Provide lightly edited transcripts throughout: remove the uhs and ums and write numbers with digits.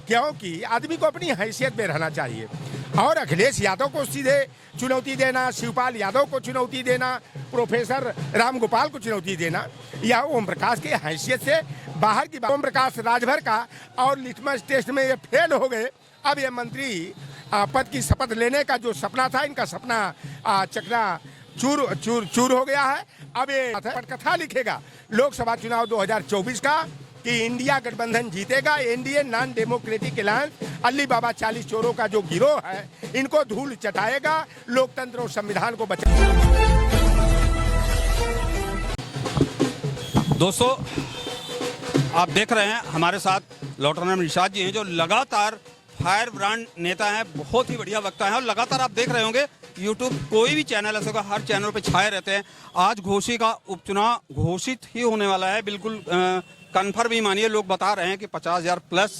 क्योंकि आदमी को अपनी हैसियत में रहना चाहिए। और अखिलेश यादव को सीधे चुनौती देना, शिवपाल यादव को चुनौती देना, प्रोफेसर रामगोपाल को चुनौती देना, यह ओम प्रकाश की हैसियत से बाहर की बात। ओम प्रकाश राजभर का और लिटमस टेस्ट में ये फेल हो गए। अब ये मंत्री पद की शपथ लेने का जो सपना था, इनका सपना चकना चूर चूर चूर हो गया है। अब ये पटकथा लिखेगा लोकसभा चुनाव 2024 का कि इंडिया गठबंधन जीतेगा। NDA non democratic alliance Ali Baba 40 चोरों का जो गिरोह है, इनको धूल चटाएगा, लोकतंत्र और संविधान को बचाएगा। दोस्तों, आप देख रहे हैं हमारे साथ लॉटरनम निषाद जी हैं, जो लगातार फायर ब्रांड नेता हैं, बहुत ही बढ़िया वक्ता हैं और लगातार आप देख रहे होंगे यूट्यूब कोई भी चैनल ऐसा होगा, हर चैनल पे छाए रहते हैं। आज घोसी का उपचुनाव घोषित ही होने वाला है, बिल्कुल कन्फर्म ही मानिए। लोग बता रहे हैं कि 50,000 प्लस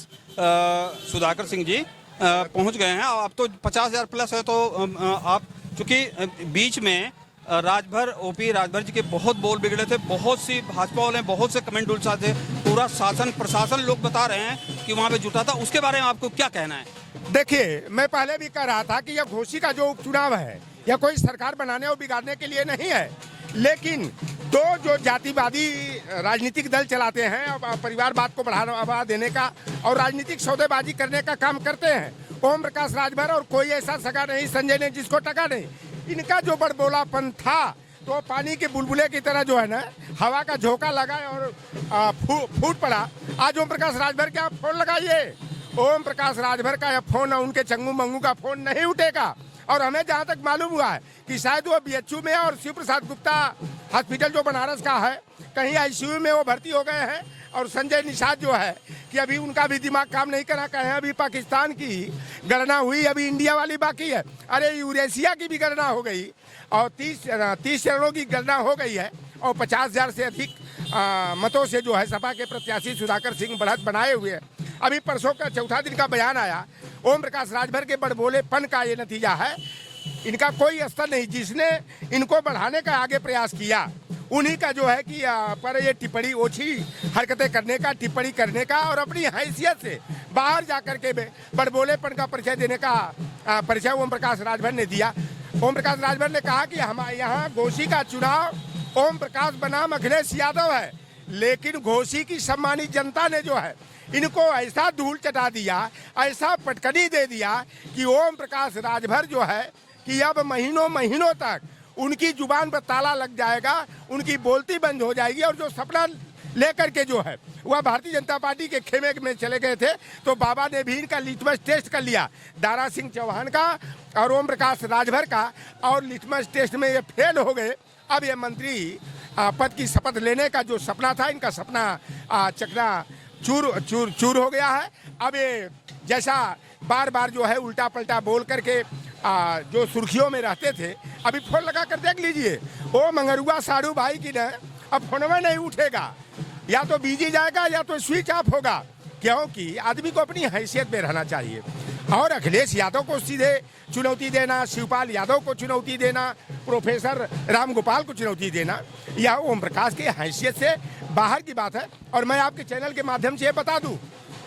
सुधाकर सिंह जी पहुंच गए हैं। अब तो 50,000 प्लस है, तो आप चूंकि बीच में राजभर ओपी राजभर जी के बहुत बोल बिगड़े थे, बहुत सी भाजपा वाले बहुत से कमेंट उलझा थे, पूरा शासन प्रशासन लोग बता रहे हैं कि वहां पे जुटा था। उसके बारे में आपको क्या कहना है? देखिए, मैं पहले भी कह रहा था कि यह घोसी का जो उपचुनाव है, यह कोई सरकार बनाने और बिगाड़ने के लिए नहीं है, लेकिन दो जो जातिवादी राजनीतिक दल चलाते हैं, परिवारवाद को बढ़ावा देने का और राजनीतिक सौदेबाजी करने का काम करते हैं। ओम प्रकाश राजभर और कोई ऐसा सगा नहीं, संजय ने जिसको टका नहीं। इनका जो बड़बोलापन था, तो पानी के बुलबुले की तरह जो है ना, हवा का झोंका लगा और फूट पड़ा। आज ओम प्रकाश राजभर के आप फोन लगाइए, ओम प्रकाश राजभर का यह फोन और उनके चंगू मंगू का फोन नहीं उठेगा। और हमें जहां तक मालूम हुआ है कि शायद वो बीएचयू में और शिव प्रसाद गुप्ता हॉस्पिटल जो बनारस का है, कहीं आईसीयू में वो भर्ती हो गए हैं। और संजय निषाद जो है कि अभी उनका भी दिमाग काम नहीं करा, कहें अभी पाकिस्तान की गणना हुई, अभी इंडिया वाली बाकी है। अरे यूरेशिया की भी गणना हो गई और 30 चरणों की गणना हो गई है और 50,000 से अधिक मतों से जो है सपा के प्रत्याशी सुधाकर सिंह बढ़त बनाए हुए हैं। अभी परसों का चौथा दिन का बयान आया। ओम प्रकाश राजभर के बड़बोलेपन का ये नतीजा है, इनका कोई स्तर नहीं। जिसने इनको बढ़ाने का आगे प्रयास किया, उन्हीं का जो है कि पर ये टिप्पणी ओछी हरकतें करने का, टिप्पणी करने का और अपनी हैसियत से बाहर जाकर के बड़बोलेपन का परिचय देने का परिचय ओम प्रकाश राजभर ने दिया। ओम प्रकाश राजभर ने कहा कि हमारे यहाँ घोसी का चुनाव ओम प्रकाश बनाम अखिलेश यादव है, लेकिन घोसी की सम्मानित जनता ने जो है इनको ऐसा धूल चटा दिया, ऐसा पटकनी दे दिया कि ओम प्रकाश राजभर जो है कि अब महीनों तक उनकी जुबान पर ताला लग जाएगा, उनकी बोलती बंद हो जाएगी। और जो सपना लेकर के जो है वह भारतीय जनता पार्टी के खेमे में चले गए थे, तो बाबा ने भी इनका लिटमस टेस्ट कर लिया, दारा सिंह चौहान का और ओम प्रकाश राजभर का, और लिटमस टेस्ट में ये फेल हो गए। अब ये मंत्री पद की शपथ लेने का जो सपना था, इनका सपना चकना चूर हो गया है। अब ये जैसा बार बार जो है उल्टा पलटा बोल करके जो सुर्खियों में रहते थे, अभी फोन लगा कर देख लीजिए, ओ मंगरुआ साड़ू भाई की न अब फोनवा नहीं उठेगा, या तो बिजी जाएगा या तो स्विच ऑफ होगा, क्योंकि आदमी को अपनी हैसियत में रहना चाहिए। और अखिलेश यादव को सीधे चुनौती देना, शिवपाल यादव को चुनौती देना, प्रोफेसर रामगोपाल को चुनौती देना, यह ओम प्रकाश की हैसियत से बाहर की बात है। और मैं आपके चैनल के माध्यम से बता दूं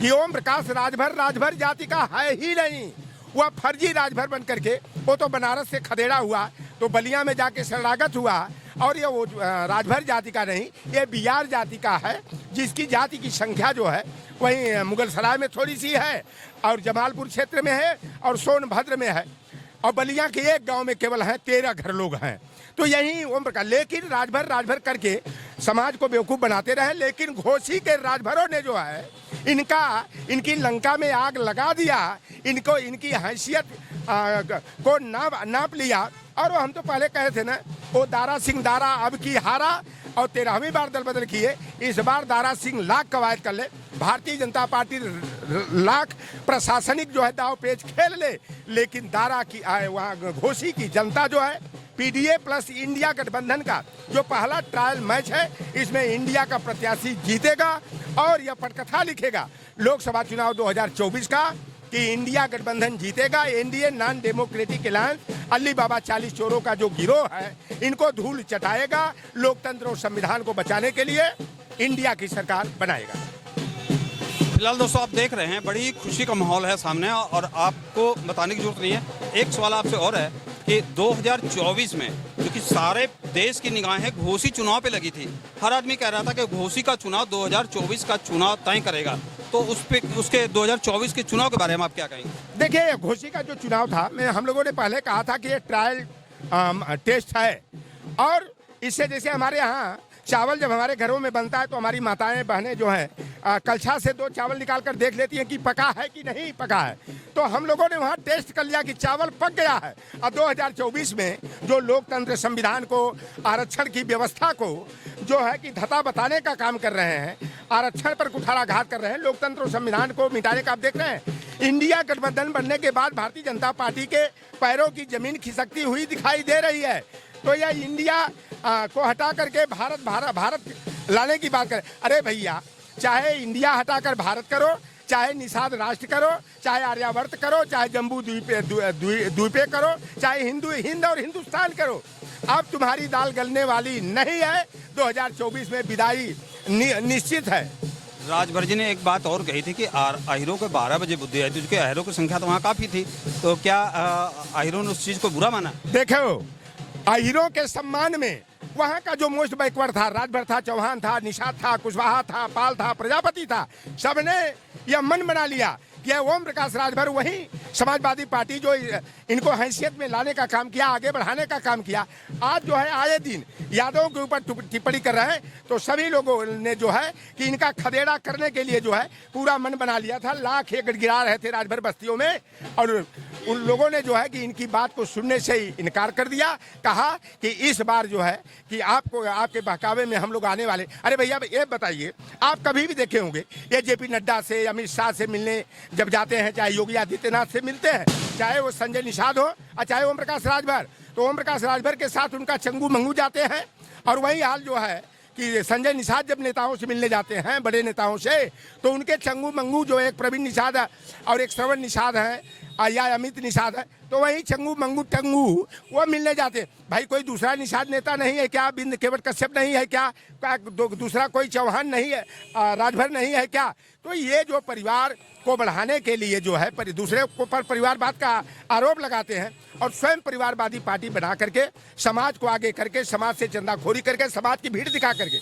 कि ओम प्रकाश राजभर जाति का है ही नहीं, वह फर्जी राजभर बन करके वो तो बनारस से खदेड़ा हुआ, तो बलिया में जाके शरणागत हुआ। और ये वो राजभर जाति का नहीं, ये बिहार जाति का है, जिसकी जाति की संख्या जो है वहीं मुगलसराय में थोड़ी सी है और जमालपुर क्षेत्र में है और सोनभद्र में है, और बलिया के एक गांव में केवल हैं 13 घर लोग हैं। तो यही ओम प्रकाश, लेकिन राजभर करके समाज को बेवकूफ़ बनाते रहे। लेकिन घोसी के राजभरों ने जो है इनकी लंका में आग लगा दिया, इनको इनकी हैसियत को नाप लिया। और हम तो पहले कहे थे ना, वो दारा सिंह दारा अब की हारा और 13वीं बार दल बदल किए। इस बार दारा सिंह लाख कवायद कर ले, भारतीय जनता पार्टी लाख प्रशासनिक जो है दाव पेच खेल ले, लेकिन दारा की वहाँ घोसी की जनता जो है पीडीए प्लस इंडिया गठबंधन का जो पहला ट्रायल मैच है, इसमें इंडिया का प्रत्याशी जीतेगा और यह पटकथा लिखेगा लोकसभा चुनाव 2024 का कि इंडिया गठबंधन जीतेगा। NDA non democratic alliance Ali Baba 40 चोरों का जो गिरोह है, इनको धूल चटाएगा, लोकतंत्र और संविधान को बचाने के लिए इंडिया की सरकार बनाएगा। फिलहाल दोस्तों आप देख रहे हैं बड़ी खुशी का माहौल है सामने, और आपको बताने की जरूरत नहीं है। एक सवाल आपसे और है कि 2024 में क्योंकि सारे देश की निगाहें घोसी चुनाव पे लगी थी, हर आदमी कह रहा था कि घोसी का चुनाव 2024 का चुनाव तय करेगा, तो उसके 2024 के चुनाव के बारे में आप क्या कहेंगे? देखिए, घोसी का जो चुनाव था, हम लोगों ने पहले कहा था कि ये ट्रायल टेस्ट है, और इससे जैसे हमारे यहाँ चावल जब हमारे घरों में बनता है तो हमारी माताएं बहनें जो हैं कलछा से 2 चावल निकाल कर देख लेती हैं कि पका है कि नहीं पका है। तो हम लोगों ने वहाँ टेस्ट कर लिया कि चावल पक गया है। और 2024 में जो लोकतंत्र, संविधान को, आरक्षण की व्यवस्था को जो है कि धता बताने का काम कर रहे हैं, आरक्षण पर कुठाराघात कर रहे हैं, लोकतंत्र और संविधान को मिटाने का आप देख रहे हैं। इंडिया गठबंधन बनने के बाद भारतीय जनता पार्टी के पैरों की जमीन खिसकती हुई दिखाई दे रही है। तो यह इंडिया को हटा करके भारत लाने की बात करें। अरे भैया, चाहे इंडिया हटाकर भारत करो, चाहे निषाद राष्ट्र करो, चाहे आर्यावर्त करो, चाहे जम्बू द्वीपे करो, चाहे हिंद और हिंदुस्तान करो, अब तुम्हारी दाल गलने वाली नहीं है। 2024 में विदाई निश्चित है। राजभर जी ने एक बात और कही थी कि आहिरों को 12 बजे बुद्धि आई थी, क्योंकि आहिरों की संख्या तो वहाँ काफ़ी थी, तो क्या आहिरों ने उस चीज़ को बुरा माना? देखो, आहिरों के सम्मान में वहाँ का जो मोस्ट बैकवर्ड था, राजभर था, चौहान था, निषाद था, कुशवाहा था, पाल था, प्रजापति था, सबने यह मन बना लिया कि ओम प्रकाश राजभर वही समाजवादी पार्टी जो इनको हैसियत में लाने का काम किया, आगे बढ़ाने का काम किया, आज जो है आए दिन यादवों के ऊपर टिप्पणी कर रहे हैं। तो सभी लोगों ने जो है कि इनका खदेड़ा करने के लिए जो है पूरा मन बना लिया था। लाख एकड़ गिरा रहे थे राजभर बस्तियों में, और उन लोगों ने जो है कि इनकी बात को सुनने से ही इनकार कर दिया। कहा कि इस बार जो है कि आपको, आपके बहकावे में हम लोग आने वाले। अरे भैया, ये बताइए, आप कभी भी देखे होंगे ये जेपी नड्डा से, अमित शाह से मिलने जब जाते हैं, चाहे योगी आदित्यनाथ से मिलते हैं, चाहे वो संजय निषाद हो और चाहे ओम प्रकाश राजभर, तो ओम प्रकाश राजभर के साथ उनका चंगू मंगू जाते हैं। और वही हाल जो है कि संजय निषाद जब नेताओं से मिलने जाते हैं, बड़े नेताओं से, तो उनके चंगू मंगू जो एक प्रवीण निषाद और एक श्रवण निषाद है या अमित निषाद है, तो वही चंगू मंगू टंगू वो मिलने जाते। भाई, कोई दूसरा निषाद नेता नहीं है क्या? बिंद केवट कश्यप नहीं है क्या? दूसरा कोई चौहान नहीं है, राजभर नहीं है क्या? तो ये जो परिवार को बढ़ाने के लिए जो है दूसरे पर परिवारवाद का आरोप लगाते हैं, और स्वयं परिवारवादी पार्टी बना करके समाज को आगे करके, समाज से चंदाखोरी करके, समाज की भीड़ दिखा करके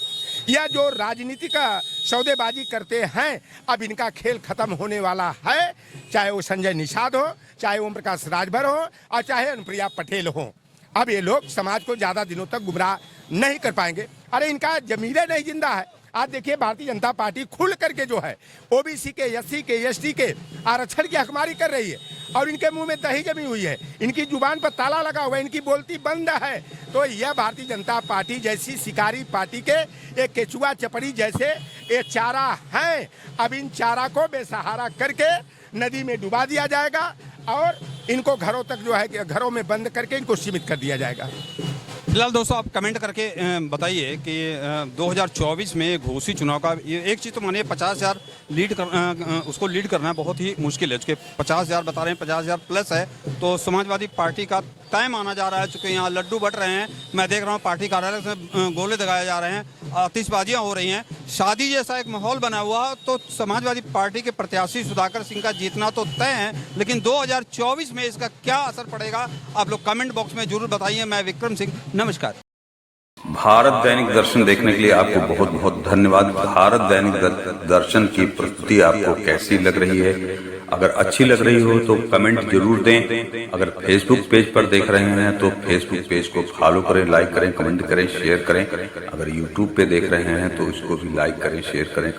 यह जो राजनीति का सौदेबाजी करते हैं, अब इनका खेल खत्म होने वाला है। चाहे वो संजय निषाद हो, चाहे ओम प्रकाश राजभर हो, और चाहे अनुप्रिया पटेल हो, अब ये लोग समाज को ज़्यादा दिनों तक गुमराह नहीं कर पाएंगे। अरे इनका जमीरें नहीं जिंदा है। आज देखिए, भारतीय जनता पार्टी खुल करके जो है ओबीसी के, एससी के, एसटी के आरक्षण की हकमारी कर रही है, और इनके मुंह में दही जमी हुई है, इनकी जुबान पर ताला लगा हुआ है, इनकी बोलती बंद है। तो यह भारतीय जनता पार्टी जैसी शिकारी पार्टी के एक केचुआ चपड़ी जैसे ये चारा है। अब इन चारा को बेसहारा करके नदी में डुबा दिया जाएगा, और इनको घरों तक जो है घरों में बंद करके इनको सीमित कर दिया जाएगा। फिलहाल दोस्तों आप कमेंट करके बताइए कि 2024 में घोसी चुनाव का एक चीज़ तो मानिए 50,000 उसको लीड करना बहुत ही मुश्किल है। उसके 50,000 बता रहे हैं, 50,000 प्लस है, तो समाजवादी पार्टी का तय माना जा रहा है। चूँकि यहाँ लड्डू बट रहे हैं, मैं देख रहा हूँ पार्टी कार्यालय से गोले दगाए जा रहे हैं, आतिशबाजियाँ हो रही हैं, शादी जैसा एक माहौल बना हुआ। तो समाजवादी पार्टी के प्रत्याशी सुधाकर सिंह का जीतना तो तय है, लेकिन 2024 में इसका क्या असर पड़ेगा, आप लोग कमेंट बॉक्स में जरूर बताइए। मैं विक्रम सिंह, नमस्कार। भारत दैनिक दर्शन देखने के लिए आपको बहुत बहुत धन्यवाद। भारत दैनिक दर्शन की प्रस्तुति आपको कैसी लग रही है? अगर अच्छी लग रही हो तो कमेंट जरूर दें। अगर फेसबुक पेज पर देख रहे हैं तो फेसबुक पेज को फॉलो करें, लाइक करें, कमेंट करें, शेयर करें। अगर यूट्यूब पे देख रहे हैं तो इसको भी लाइक करें, शेयर करें।